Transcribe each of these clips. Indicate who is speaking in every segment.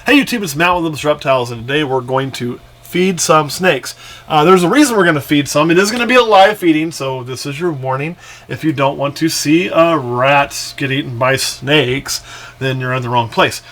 Speaker 1: Hey YouTube, it's Matt with Olympus Reptiles, and today we're going to feed some snakes. There's a reason we're going to feed some. It is going to be a live feeding, so this is your warning. If you don't want to see rats get eaten by snakes, then you're in the wrong place.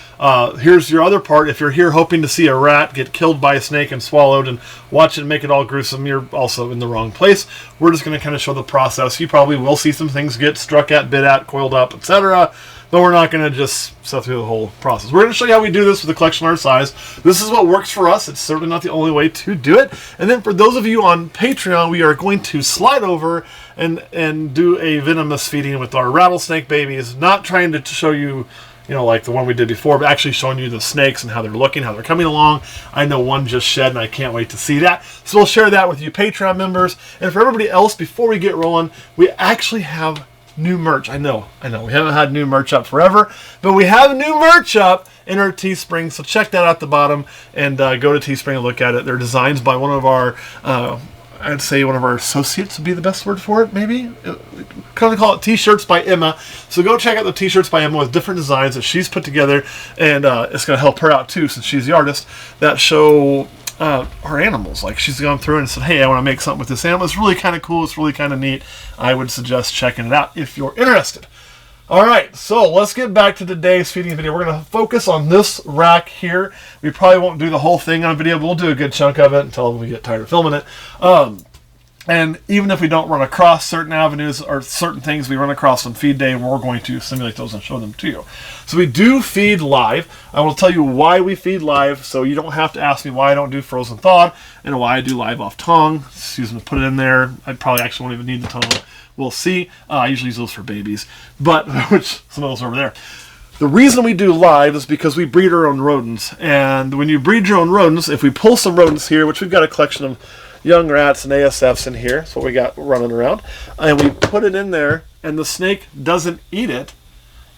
Speaker 1: Here's your other part. If you're here hoping to see a rat get killed by a snake and swallowed and watch it make it all gruesome, you're also in the wrong place. We're just going to kind of show the process. You probably will see some things get struck at, bit at, coiled up, etc., but we're not going to just set through the whole process. We're going to show you how we do this with a collection our size. This is what works for us. It's certainly not the only way to do it. And then for those of you on Patreon, we are going to slide over and do a venomous feeding with our rattlesnake babies. Not trying to show you, like the one we did before, but actually showing you the snakes and how they're looking, how they're coming along. I know one just shed, and I can't wait to see that. So we'll share that with you Patreon members. And for everybody else, before we get rolling, we actually have new merch. I know. We haven't had new merch up forever, but we have new merch up in our Teespring. So check that out at the bottom and go to Teespring and look at it. They're designs by one of our, I'd say one of our associates would be the best word for it, maybe. Kind of call it T-shirts by Emma. So go check out the T-shirts by Emma with different designs that she's put together, and it's going to help her out too, since she's the artist, that show her animals. Like, she's gone through and said, hey, I want to make something with this animal. It's really kind of cool. It's really kind of neat. I would suggest checking it out if you're interested. All right, so let's get back to today's feeding video. We're going to focus on this rack here. We probably won't do the whole thing on video, but we'll do a good chunk of it until we get tired of filming it. And even if we don't run across certain avenues or certain things we run across on feed day, we're going to simulate those and show them to you. So we do feed live. I will tell you why we feed live, so you don't have to ask me why I don't do frozen thawed and why I do live off tongue. Excuse me, put it in there. I probably actually won't even need the tongue. We'll see. I usually use those for babies, but which some of those are over there. The reason we do live is because we breed our own rodents. And when you breed your own rodents, if we pull some rodents here, which we've got a collection of young rats and ASFs in here, that's what we got running around, and we put it in there and the snake doesn't eat it,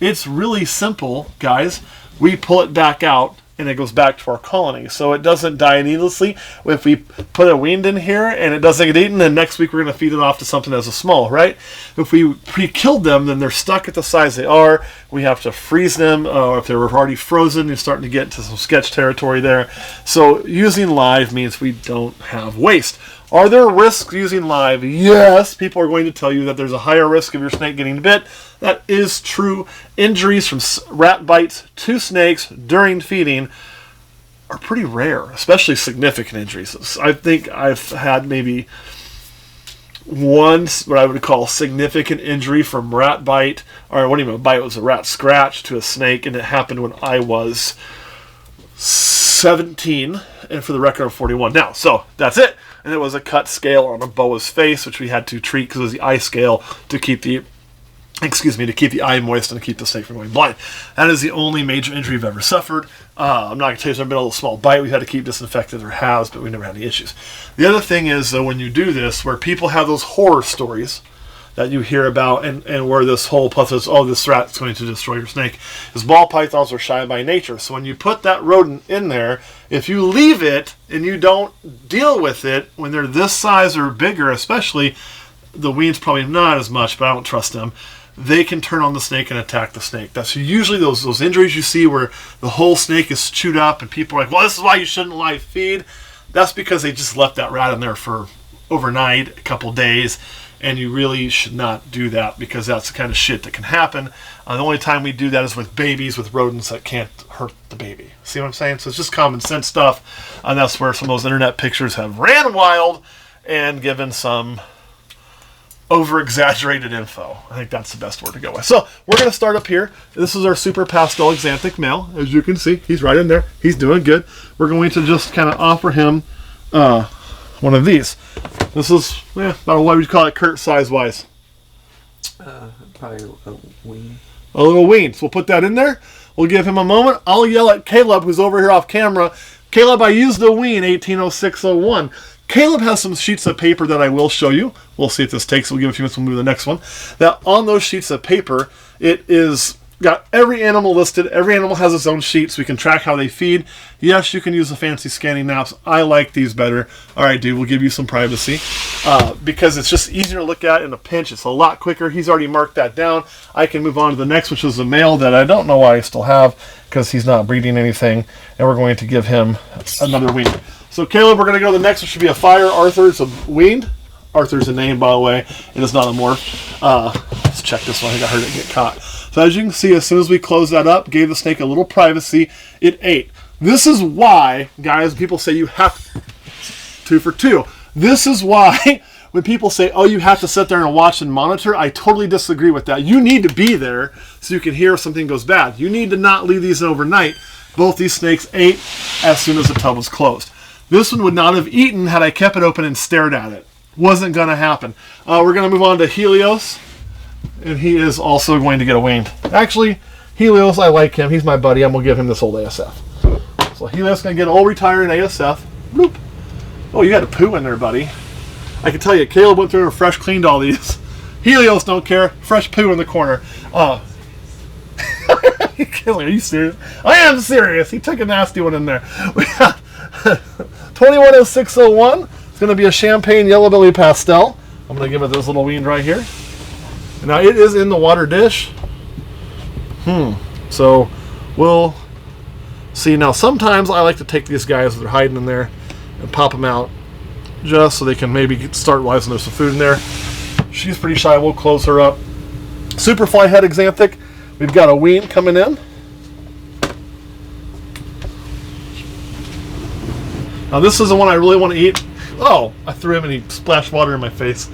Speaker 1: it's really simple, guys. We pull it back out and it goes back to our colony, so it doesn't die needlessly. If we put a weaned in here and it doesn't get eaten, then next week we're going to feed it off to something that's a small, right? If we pre-killed them, then they're stuck at the size they are. We have to freeze them, or if they were already frozen, you're starting to get into some sketch territory there. So using live means we don't have waste. Are there risks using live? Yes, people are going to tell you that there's a higher risk of your snake getting bit. That is true. Injuries from rat bites to snakes during feeding are pretty rare, especially significant injuries. I think I've had maybe one, what I would call significant injury from rat bite, or what even a bite, was a rat scratch to a snake, and it happened when I was 17, and for the record, I'm 41 now. So that's it. And it was a cut scale on a boa's face, which we had to treat because it was the eye scale to keep the eye moist and to keep the snake from going blind. That is the only major injury I've ever suffered. I'm not going to tell you there's been a little small bite we've had to keep disinfected, or has, but we never had any issues. The other thing is, though, when you do this, where people have those horror stories that you hear about, and where this whole plus is, oh, this rat's going to destroy your snake, is ball pythons are shy by nature. So when you put that rodent in there, if you leave it and you don't deal with it, when they're this size or bigger, especially, the wean's probably not as much, but I don't trust them, they can turn on the snake and attack the snake. That's usually those injuries you see where the whole snake is chewed up and people are like, well, this is why you shouldn't live feed. That's because they just left that rat in there for overnight, a couple days, and you really should not do that because that's the kind of shit that can happen. The only time we do that is with babies, with rodents that can't hurt the baby. See what I'm saying? So it's just common sense stuff, and that's where some of those internet pictures have ran wild and given some over-exaggerated info. I think that's the best word to go with. So we're going to start up here. This is our super pastel xanthic male. As you can see, he's right in there. He's doing good. We're going to just kind of offer him one of these. This is about what we'd call it Kurt size-wise.
Speaker 2: Probably a wean.
Speaker 1: A little wean. So we'll put that in there. We'll give him a moment. I'll yell at Caleb, who's over here off camera. Caleb, I used the wean 180601. Caleb has some sheets of paper that I will show you. We'll see if this takes. We'll give a few minutes. We'll move to the next one. That on those sheets of paper, it is got every animal listed. Every animal has its own sheet, so we can track how they feed. Yes, you can use the fancy scanning apps. I like these better. All right, dude, we'll give you some privacy because it's just easier to look at in a pinch. It's a lot quicker. He's already marked that down. I can move on to the next, which is a male that I don't know why I still have because he's not breeding anything, and we're going to give him another weaned. So, Caleb, we're going to go to the next, which should be a Fire Arthur. It's a weaned. Arthur's a name, by the way. It is not a morph. Let's check this one. I think I heard it get caught. So as you can see, as soon as we closed that up, gave the snake a little privacy, it ate. This is why, guys, people say you have 2 for 2. This is why when people say, oh, you have to sit there and watch and monitor, I totally disagree with that. You need to be there so you can hear if something goes bad. You need to not leave these overnight. Both these snakes ate as soon as the tub was closed. This one would not have eaten had I kept it open and stared at it. Wasn't going to happen. We're going to move on to Helios. And he is also going to get a weaned. Actually, Helios, I like him. He's my buddy. I'm going to give him this old ASF. So Helios is going to get an old retiring ASF. Bloop. Oh, you had a poo in there, buddy. I can tell you, Caleb went through and fresh cleaned all these. Helios don't care. Fresh poo in the corner. Are you serious? I am serious. He took a nasty one in there. We got 210601. It's going to be a champagne yellow belly pastel. I'm going to give it this little weaned right here. Now it is in the water dish. So we'll see. Now sometimes I like to take these guys that are hiding in there and pop them out just so they can maybe start realizing there's some food in there. She's pretty shy. We'll close her up. Superfly head exanthic. We've got a wean coming in. Now this is the one I really want to eat. Oh, I threw him and he splashed water in my face.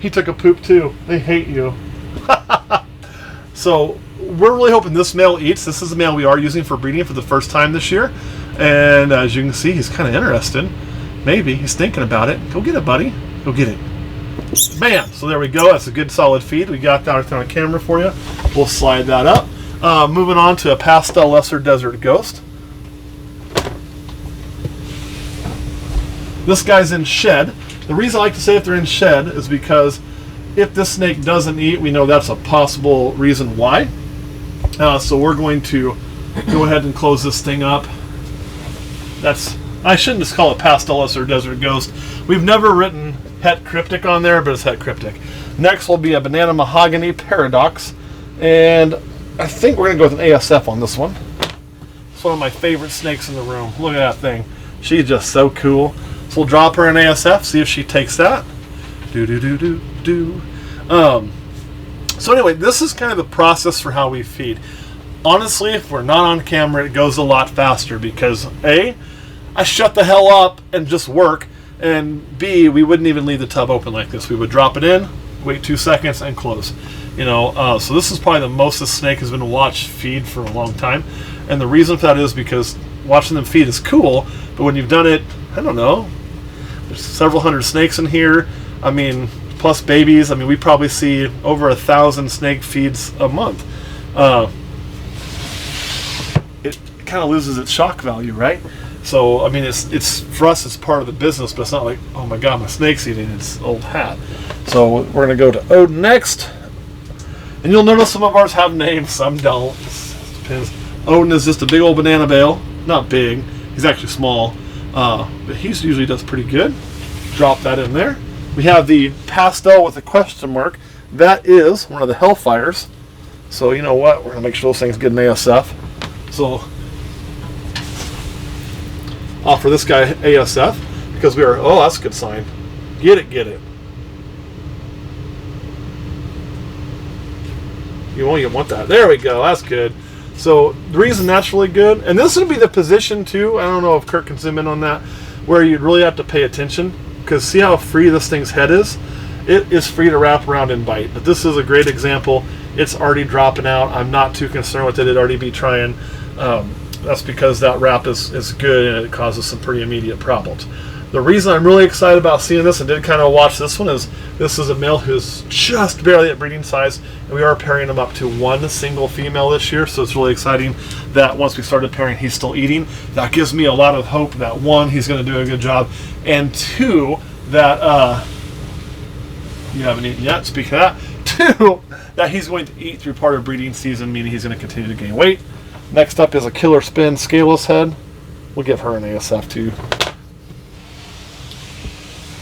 Speaker 1: He took a poop too. They hate you. So we're really hoping this male eats. This is the male we are using for breeding for the first time this year. And as you can see, he's kind of interested. Maybe. He's thinking about it. Go get it, buddy. Go get it. Bam! So there we go. That's a good solid feed. We got that on camera for you. We'll slide that up. Moving on to a pastel lesser desert ghost. This guy's in shed. The reason I like to say if they're in shed is because if this snake doesn't eat, we know that's a possible reason why. So we're going to go ahead and close this thing up. I shouldn't just call it pastel or desert ghost. We've never written het cryptic on there, but it's het cryptic. Next will be a banana mahogany paradox. And I think we're going to go with an ASF on this one. It's one of my favorite snakes in the room. Look at that thing. She's just so cool. So we'll drop her in ASF, see if she takes that. So anyway, this is kind of the process for how we feed. Honestly, if we're not on camera, it goes a lot faster because A, I shut the hell up and just work, and B, we wouldn't even leave the tub open like this. We would drop it in, wait 2 seconds, and close. So this is probably the most this snake has been watched feed for a long time. And the reason for that is because watching them feed is cool, but when you've done it, I don't know, there's several hundred snakes in here. I mean, plus babies. I mean, we probably see over 1,000 snake feeds a month. It kind of loses its shock value, right? So, I mean, it's for us, it's part of the business, but it's not like, oh my God, my snake's eating its old hat. So we're going to go to Odin next. And you'll notice some of ours have names, some don't. It depends. Odin is just a big old banana bale. Not big. He's actually small. But he usually does pretty good. Drop that in there. We have the pastel with a question mark. That is one of the Hellfires. So you know what? We're going to make sure those things get an ASF. So offer this guy ASF because we are, oh, that's a good sign. Get it, get it. You want that. There we go. That's good. So the reason that's really good, and this would be the position too, I don't know if Kirk can zoom in on that, where you'd really have to pay attention, because see how free this thing's head is? It is free to wrap around and bite, but this is a great example. It's already dropping out. I'm not too concerned with it. It'd already be trying. That's because that wrap is good and it causes some pretty immediate problems. The reason I'm really excited about seeing this and did kind of watch this one is this is a male who's just barely at breeding size, and we are pairing him up to one single female this year, so it's really exciting that once we started pairing, he's still eating. That gives me a lot of hope that one, he's going to do a good job, and two, that you haven't eaten yet. Speaking of that, 2, that he's going to eat through part of breeding season, meaning he's going to continue to gain weight. Next up is a killer spin scaleless head. We'll give her an ASF too.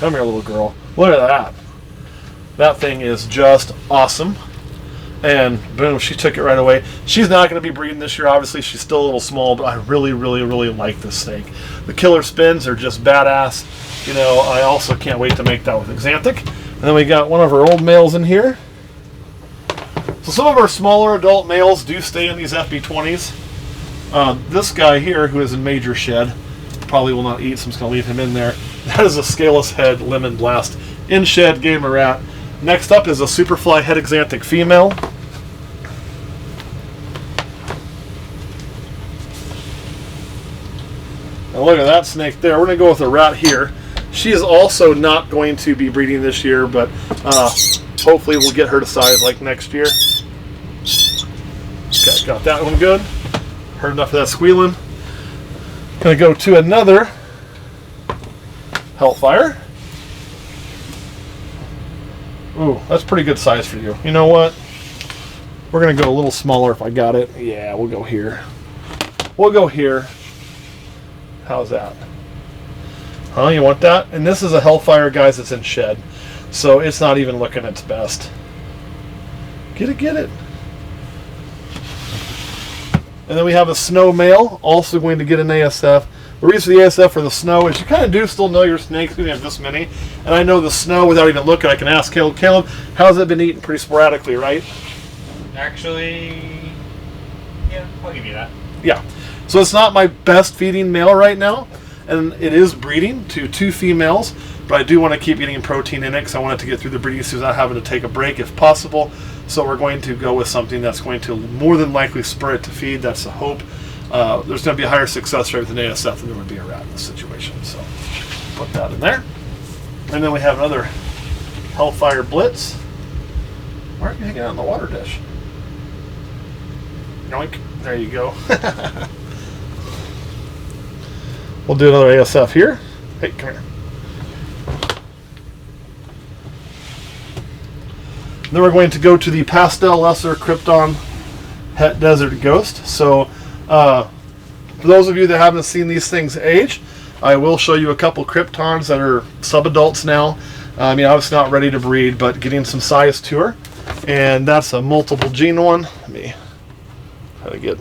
Speaker 1: Come here, little girl. Look at that. That thing is just awesome. And boom, she took it right away. She's not going to be breeding this year, obviously. She's still a little small, but I really, really, really like this snake. The killer spins are just badass. You know, I also can't wait to make that with Xanthic. And then we got one of our old males in here. So some of our smaller adult males do stay in these FB20s. This guy here, who is in major shed, probably will not eat, so I'm just going to leave him in there. That is a scaleless head lemon blast in shed gamer rat. Next up is a superfly head Xanthic female. Now look at that snake there. We're going to go with a rat here. She is also not going to be breeding this year, but hopefully we'll get her to size like next year. Okay, got that one good. Heard enough of that squealing. Going to go to another Hellfire. Ooh, that's pretty good size for you. You know what? We're going to go a little smaller if I got it. Yeah, we'll go here. We'll go here. How's that? Huh, you want that? And this is a Hellfire, guys, that's in shed. So it's not even looking its best. Get it, get it. And then we have a snow male, also going to get an ASF. The reason for the ASF for the snow is you kind of do still know your snakes because you have this many. And I know the snow without even looking. I can ask Caleb. Caleb, how's it been eaten pretty sporadically, right?
Speaker 2: Actually, yeah, I'll give you that.
Speaker 1: Yeah. So it's not my best feeding male right now. And it is breeding to 2 females. But I do want to keep getting protein in it because I want it to get through the breeding season without having to take a break if possible. So we're going to go with something that's going to more than likely spur it to feed. That's the hope. There's going to be a higher success rate with an ASF than there would be a rat in this situation. So put that in there. And then we have another Hellfire Blitz. Why aren't you hanging out in the water dish? Yoink. There you go. We'll do another ASF here. Hey, come here. Then we're going to go to the Pastel Lesser Krypton Het Desert Ghost. So, for those of you that haven't seen these things age, I will show you a couple Kryptons that are sub-adults now. I mean, obviously not ready to breed, but getting some size to her. And that's a multiple gene one. Let me try to get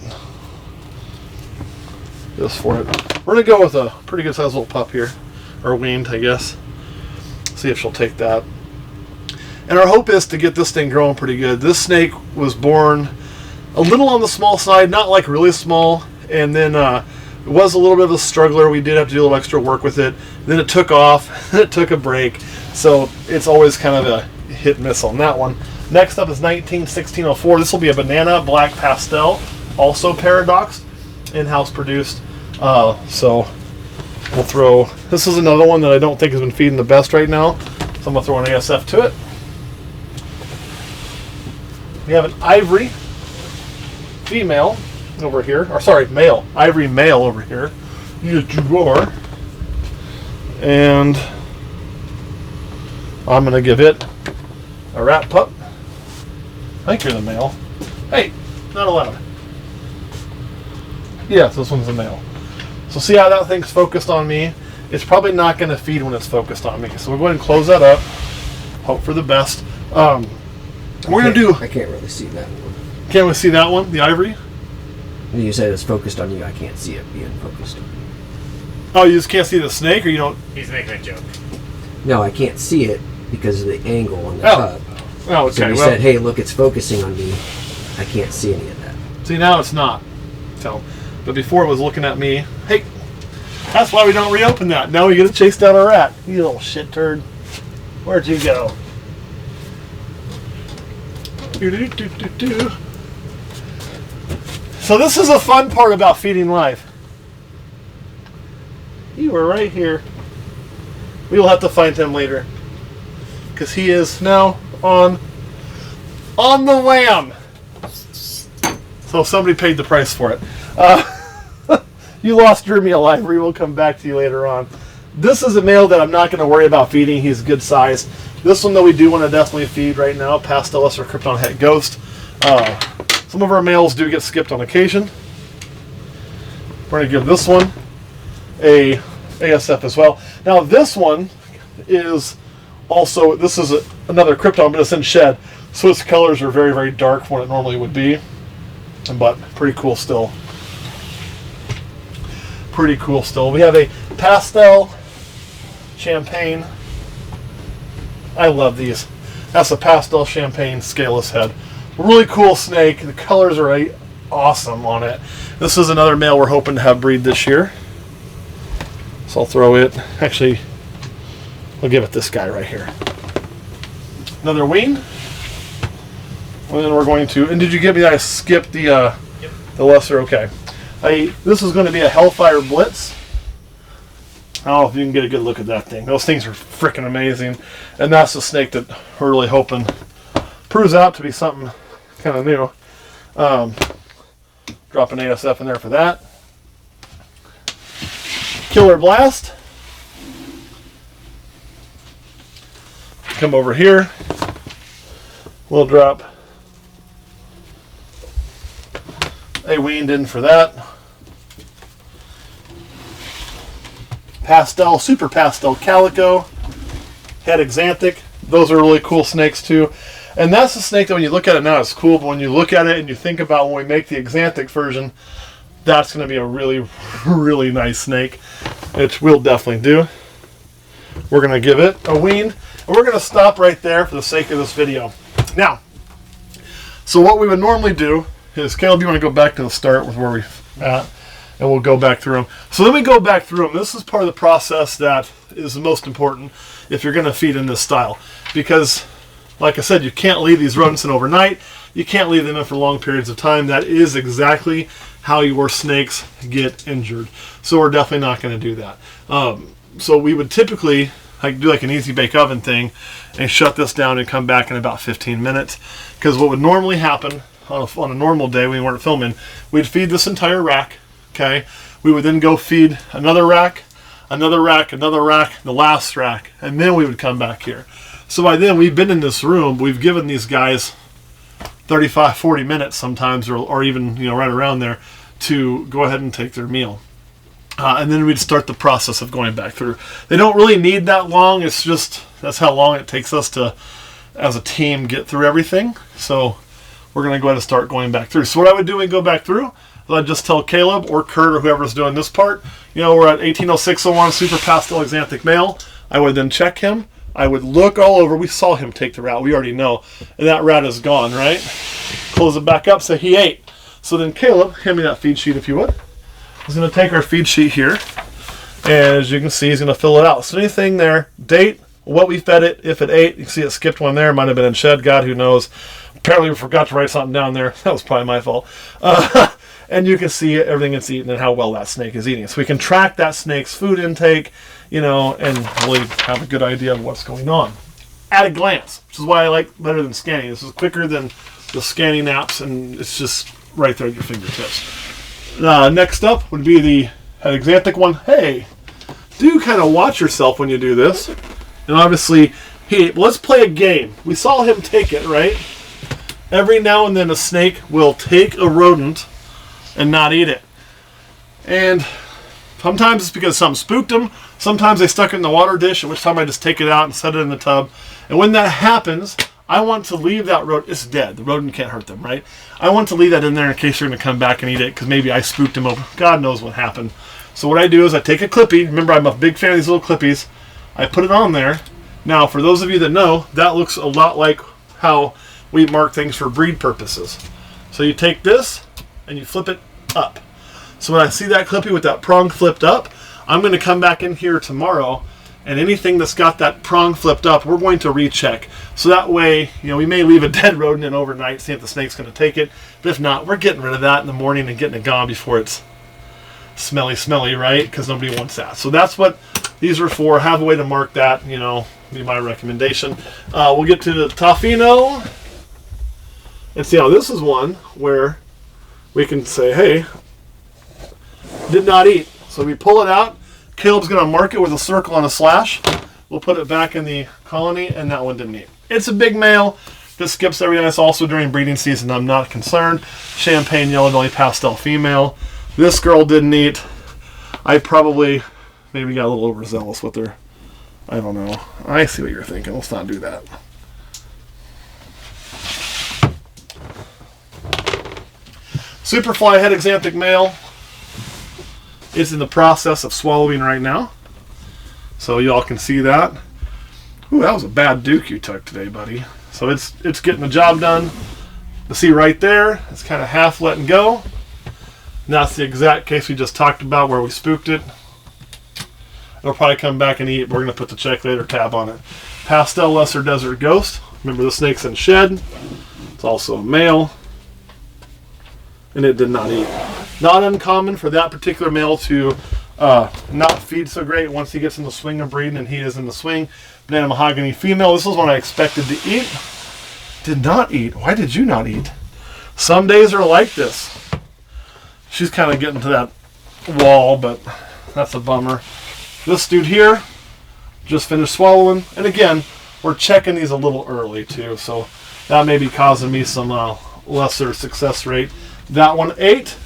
Speaker 1: this for it. We're going to go with a pretty good sized little pup here. Or weaned, I guess. See if she'll take that. And our hope is to get this thing growing pretty good. This snake was born a little on the small side, not like really small. And then it was a little bit of a struggler. We did have to do a little extra work with it. Then it took off. Then it took a break. So it's always kind of a hit and miss on that one. Next up is 191604. This will be a banana black pastel, also paradox, in-house produced. So we'll throw. This is another one that I don't think has been feeding the best right now. So I'm gonna throw an ASF to it. We have an ivory female over here, or sorry, male. Ivory male over here. You are. And I'm going to give it a rat pup. I think you're the male. Hey, not allowed. Yes, this one's the male. So see how that thing's focused on me? It's probably not going to feed when it's focused on me. So we'll go ahead and close that up. Hope for the best. We're going to do...
Speaker 3: I can't really see that one.
Speaker 1: Can't we see that one? The ivory?
Speaker 3: You said it's focused on you. I can't see it being focused on you.
Speaker 1: Oh, you just can't see the snake, or you don't...
Speaker 2: He's making a joke.
Speaker 3: No, I can't see it because of the angle on the
Speaker 1: Oh.
Speaker 3: tub.
Speaker 1: Oh, okay.
Speaker 3: So you said, hey, look, it's focusing on me. I can't see any of that.
Speaker 1: See, now it's not. So, but before it was looking at me. Hey, that's why we don't reopen that. Now we get to chase down a rat. You little shit turd. Where'd you go? So this is a fun part about feeding live. You were right here. We will have to find him later, because he is now on the lam. So somebody paid the price for it. You lost your meal, Ivory. We'll come back to you later on. This is a male that I'm not going to worry about feeding. He's good size. This one, though, we do want to definitely feed right now. Pastel Lesser Krypton Het Ghost. Some of our males do get skipped on occasion. We're going to give this one a ASF as well. Now, this one is also, this is another Krypton, but it's in shed. So its colors are very, very dark from what it normally would be. But pretty cool still. Pretty cool still. We have a pastel champagne. I love these. That's a pastel champagne scaleless head. Really cool snake. The colors are awesome on it. This is another male we're hoping to have breed this year. So I'll throw it. Actually, we'll give it this guy right here. Another wean. And then we're going to. And did you give me? I skipped the
Speaker 2: Yep.
Speaker 1: the lesser. Okay. This is going to be a Hellfire Blitz. I don't know if you can get a good look at that thing. Those things are freaking amazing. And that's the snake that we're really hoping proves out to be something kind of new. Drop an ASF in there for that. Killer Blast. Come over here. We'll drop a weaned in for that. Pastel, Super Pastel Calico, Het Exanthic. Those are really cool snakes too. And that's the snake that when you look at it now, it's cool, but when you look at it and you think about when we make the Exanthic version, that's going to be a really, really nice snake, which we'll definitely do. We're going to give it a wean, and we're going to stop right there for the sake of this video. Now, so what we would normally do is, Caleb, you want to go back to the start with where we're at? And we'll go back through them. So then we go back through them. This is part of the process that is the most important if you're going to feed in this style. Because, like I said, you can't leave these rodents in overnight. You can't leave them in for long periods of time. That is exactly how your snakes get injured. So we're definitely not going to do that. So we would typically do like an easy bake oven thing and shut this down and come back in about 15 minutes. Because what would normally happen on a normal day when we weren't filming, we'd feed this entire rack. Okay, we would then go feed another rack, another rack, another rack, the last rack, and then we would come back here. So by then we've been in this room, we've given these guys 35, 40 minutes sometimes, or even right around there, to go ahead and take their meal. And then we'd start the process of going back through. They don't really need that long. It's just that's how long it takes us to, as a team, get through everything. So we're going to go ahead and start going back through. So what I would do when we go back through, I'd just tell Caleb or Kurt or whoever's doing this part, we're at 180601 Super Pastel Exanthic Male. I would then check him. I would look all over. We saw him take the rat. We already know. And that rat is gone, right? Close it back up, say he ate. So then Caleb, hand me that feed sheet if you would. He's going to take our feed sheet here. And as you can see, he's going to fill it out. So anything there, date, what we fed it, if it ate. You can see it skipped one there. Might have been in shed. God, who knows. Apparently we forgot to write something down there. That was probably my fault. And you can see everything it's eaten and how well that snake is eating. So we can track that snake's food intake, and really have a good idea of what's going on at a glance, which is why I like better than scanning. This is quicker than the scanning apps, and it's just right there at your fingertips. Next up would be the Exanthic one. Hey, do kind of watch yourself when you do this. And obviously, let's play a game. We saw him take it, right? Every now and then a snake will take a rodent and not eat it. And sometimes it's because something spooked them. Sometimes they stuck it in the water dish, at which time I just take it out and set it in the tub. And when that happens, I want to leave that rodent. It's dead. The rodent can't hurt them, right? I want to leave that in there in case they're going to come back and eat it, because maybe I spooked them over. God knows what happened. So what I do is I take a clippy. Remember, I'm a big fan of these little clippies. I put it on there. Now, for those of you that know, that looks a lot like how we mark things for breed purposes. So you take this and you flip it up. So when I see that clippy with that prong flipped up, I'm going to come back in here tomorrow, and anything that's got that prong flipped up, we're going to recheck. So that way, we may leave a dead rodent in overnight, see if the snake's going to take it. But if not, we're getting rid of that in the morning and getting it gone before it's smelly, right? Because nobody wants that. So that's what these are for. Have a way to mark that, be my recommendation. We'll get to the Tofino. And see how this is one where we can say, hey, did not eat. So we pull it out. Caleb's going to mark it with a circle and a slash. We'll put it back in the colony, and that one didn't eat. It's a big male. This skips every night. It's also during breeding season. I'm not concerned. Champagne yellow belly pastel female. This girl didn't eat. I probably maybe got a little overzealous with her. I don't know. I see what you're thinking. Let's not do that. Superfly head exanthic male is in the process of swallowing right now. So y'all can see that. Ooh, that was a bad duke you took today, buddy. So it's getting the job done. You see right there, it's kind of half letting go. And that's the exact case we just talked about where we spooked it. It'll probably come back and eat. We're going to put the check later tab on it. Pastel Lesser Desert Ghost. Remember the snake's in shed. It's also a male. And it did not eat. Not uncommon for that particular male to not feed so great once he gets in the swing of breeding, and he is in the swing. Banana Mahogany female. This is one I expected to eat. Did not eat. Why did you not eat? Some days are like this. She's kind of getting to that wall, but that's a bummer. This dude here just finished swallowing. And again, we're checking these a little early too, so that may be causing me some lesser success rate. That one ate.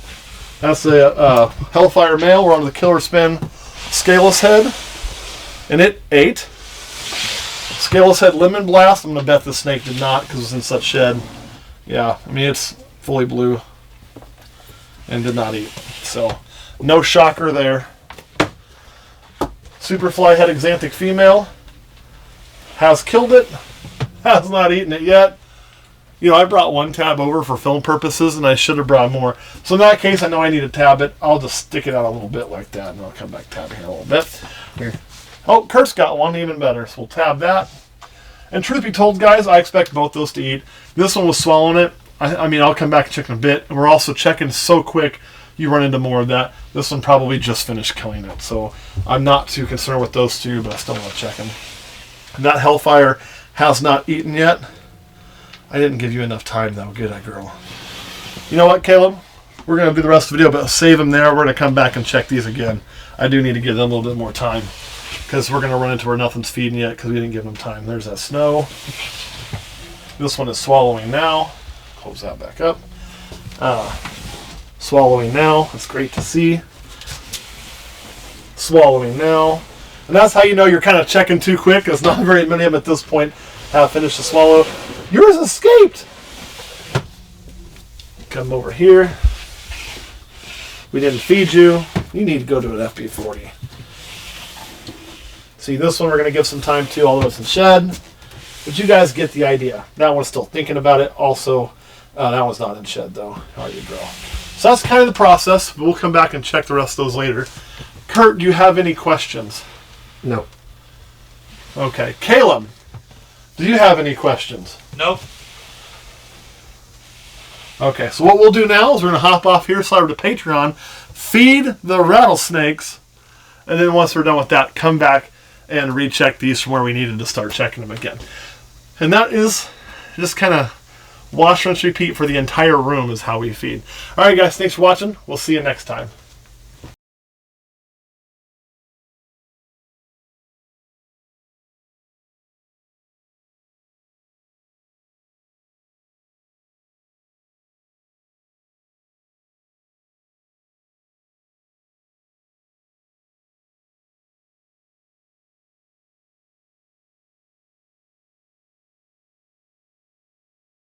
Speaker 1: That's a Hellfire male. We're on the Killer Spin Scaleless Head. And it ate. Scaleless Head Lemon Blast. I'm going to bet the snake did not because it was in such shed. Yeah, I mean, it's fully blue. And did not eat. So, no shocker there. Superfly head exanthic female. Has killed it. Has not eaten it yet. You know, I brought one tab over for film purposes, and I should have brought more. So in that case, I know I need to tab it. I'll just stick it out a little bit like that, and I'll come back tab here a little bit. Here. Oh, Kurt's got one, even better. So we'll tab that. And truth be told, guys, I expect both those to eat. This one was swallowing it. I mean, I'll come back and check in a bit. And we're also checking so quick, you run into more of that. This one probably just finished killing it. So I'm not too concerned with those two, but I still want to check them. That Hellfire has not eaten yet. I didn't give you enough time, though. Good girl. You know what, Caleb? We're going to do the rest of the video, but save them there. We're going to come back and check these again. I do need to give them a little bit more time because we're going to run into where nothing's feeding yet because we didn't give them time. There's that snow. This one is swallowing now. Close that back up. Swallowing now. That's great to see. Swallowing now. And that's how you know you're kind of checking too quick because not very many of them at this point have finished the swallow. Yours escaped. Come over here. We didn't feed you. You need to go to an FP40. See, this one we're going to give some time to, although it's in shed. But you guys get the idea. That one's still thinking about it. Also, that one's not in shed, though. How are you, girl? So that's kind of the process. We'll come back and check the rest of those later. Kurt, do you have any questions?
Speaker 3: No.
Speaker 1: Okay. Caleb, do you have any questions?
Speaker 2: Nope.
Speaker 1: Okay, so what we'll do now is we're going to hop off here, slide over to Patreon, feed the rattlesnakes, and then once we're done with that, come back and recheck these from where we needed to start checking them again. And that is just kind of wash, rinse, repeat for the entire room is how we feed. All right, guys, thanks for watching. We'll see you next time.